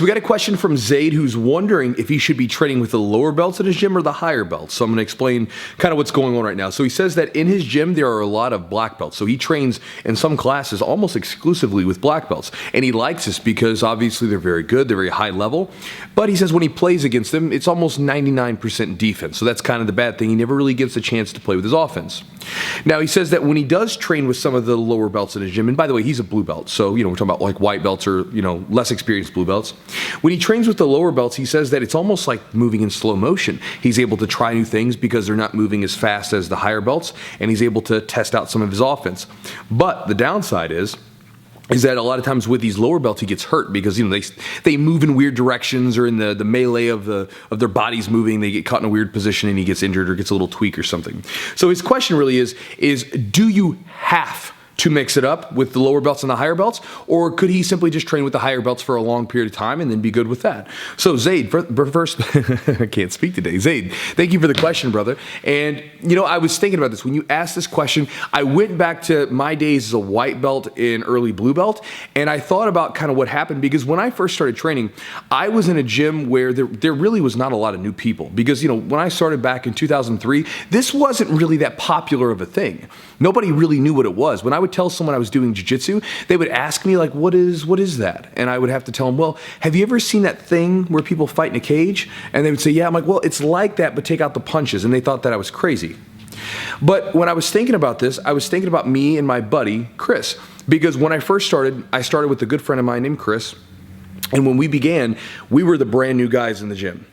so we got a question from Zaid who's wondering if he should be training with the lower belts in his gym or the higher belts. So I'm going to explain kind of what's going on right now. So he says that in his gym there are a lot of black belts. So he trains in some classes almost exclusively with black belts. And he likes this because obviously they're very good, they're very high level. But he says when he plays against them, it's almost 99% defense. So that's kind of the bad thing. He never really gets a chance to play with his offense. Now he says that when he does train with some of the lower belts in his gym, and by the way, he's a blue belt. So, we're talking about like white belts or, less experienced blue belts. When he trains with the lower belts, he says that it's almost like moving in slow motion. He's able to try new things because they're not moving as fast as the higher belts, and he's able to test out some of his offense. But the downside is that a lot of times with these lower belts he gets hurt because they move in weird directions, or in the melee of their bodies moving, they get caught in a weird position and he gets injured or gets a little tweak or something. So his question really is do you have to mix it up with the lower belts and the higher belts, or could he simply just train with the higher belts for a long period of time and then be good with that? So Zaid, first, I can't speak today. Zaid, thank you for the question, brother. And I was thinking about this when you asked this question. I went back to my days as a white belt in early blue belt, and I thought about kind of what happened, because when I first started training, I was in a gym where there really was not a lot of new people, because when I started back in 2003, this wasn't really that popular of a thing. Nobody really knew what it was. When I would tell someone I was doing jiu-jitsu, they would ask me like, what is that? And I would have to tell them, well, have you ever seen that thing where people fight in a cage? And they would say, yeah. I'm like, well, it's like that, but take out the punches. And they thought that I was crazy. But when I was thinking about this, I was thinking about me and my buddy, Chris. Because when I first started, I started with a good friend of mine named Chris. And when we began, we were the brand new guys in the gym.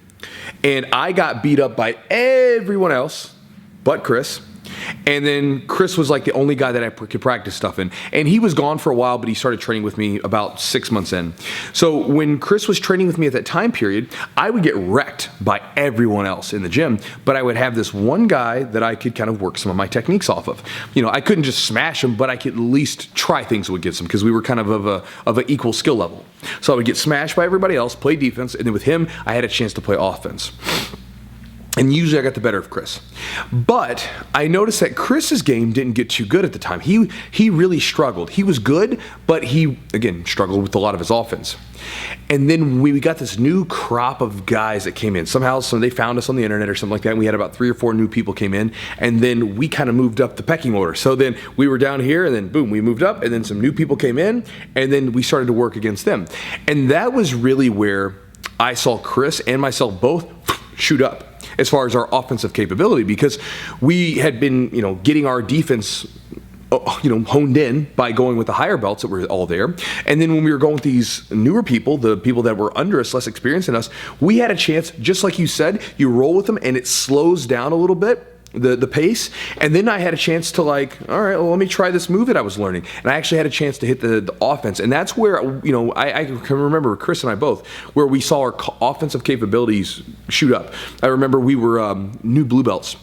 And I got beat up by everyone else but Chris. And then Chris was like the only guy that I could practice stuff in. And he was gone for a while, but he started training with me about 6 months in. So when Chris was training with me at that time period, I would get wrecked by everyone else in the gym, but I would have this one guy that I could kind of work some of my techniques off of. I couldn't just smash him, but I could at least try things against him, because we were kind of an equal skill level. So I would get smashed by everybody else, play defense, and then with him, I had a chance to play offense. And usually I got the better of Chris. But I noticed that Chris's game didn't get too good at the time. He really struggled. He was good, but he, again, struggled with a lot of his offense. And then we got this new crop of guys that came in. Somehow they found us on the internet or something like that, and we had about 3 or 4 new people came in, and then we kind of moved up the pecking order. So then we were down here, and then boom, we moved up, and then some new people came in, and then we started to work against them. And that was really where I saw Chris and myself both shoot up as far as our offensive capability, because we had been, getting our defense, honed in by going with the higher belts that were all there. And then when we were going with these newer people, the people that were under us, less experienced than us, we had a chance, just like you said, you roll with them and it slows down a little bit, the pace. And then I had a chance to all right, well, let me try this move that I was learning. And I actually had a chance to hit the offense. And that's where, I can remember Chris and I both, where we saw our offensive capabilities shoot up. I remember we were new blue belts.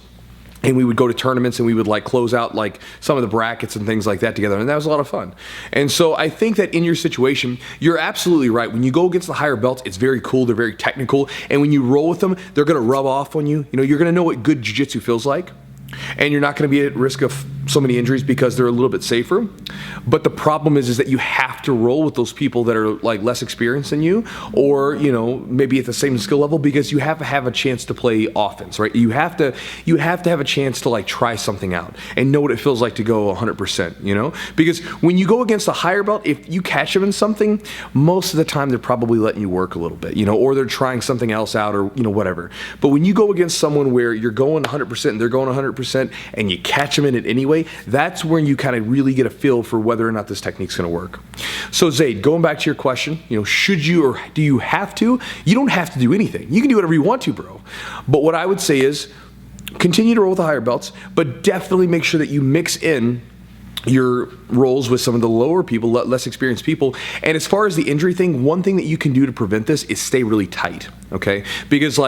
And we would go to tournaments and we would close out some of the brackets and things like that together. And that was a lot of fun. And so I think that in your situation, you're absolutely right. When you go against the higher belts, it's very cool. They're very technical. And when you roll with them, they're going to rub off on you. You're going to know what good jiu-jitsu feels like. And you're not going to be at risk of so many injuries because they're a little bit safer. But the problem is that you have to roll with those people that are less experienced than you, or maybe at the same skill level, because you have to have a chance to play offense, right? You have to have a chance to try something out and know what it feels like to go 100%, because when you go against a higher belt, if you catch them in something, most of the time they're probably letting you work a little bit, or they're trying something else out, or whatever. But when you go against someone where you're going 100% and they're going 100% and you catch them in it anyway, that's when you kind of really get a feel for whether or not this technique's going to work. So Zaid, going back to your question, should you or do you have to? You don't have to do anything. You can do whatever you want to, bro. But what I would say is continue to roll with the higher belts, but definitely make sure that you mix in your roles with some of the lower people, less experienced people. And as far as the injury thing, one thing that you can do to prevent this is stay really tight, okay? Because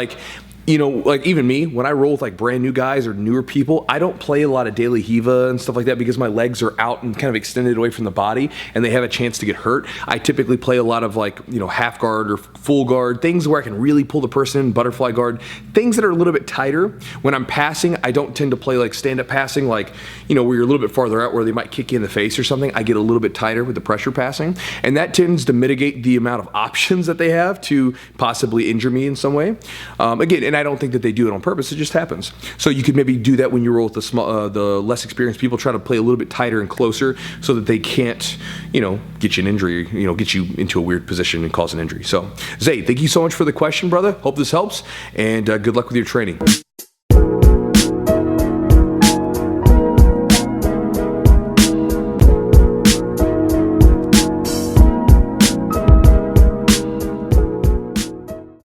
you know, like even me, when I roll with like brand new guys or newer people, I don't play a lot of daily Hiva and stuff like that because my legs are out and kind of extended away from the body and they have a chance to get hurt. I typically play a lot of like, you know, half guard or full guard, things where I can really pull the person in, butterfly guard, things that are a little bit tighter. When I'm passing, I don't tend to play like stand-up passing, like, you know, where you're a little bit farther out where they might kick you in the face or something. I get a little bit tighter with the pressure passing, and that tends to mitigate the amount of options that they have to possibly injure me in some way. Again, and I don't think that they do it on purpose, it just happens. So you could maybe do that when you roll with the less experienced people, try to play a little bit tighter and closer so that they can't, you know, get you an injury, you know, get you into a weird position and cause an injury. So Zay, thank you so much for the question, brother. Hope this helps, and good luck with your training.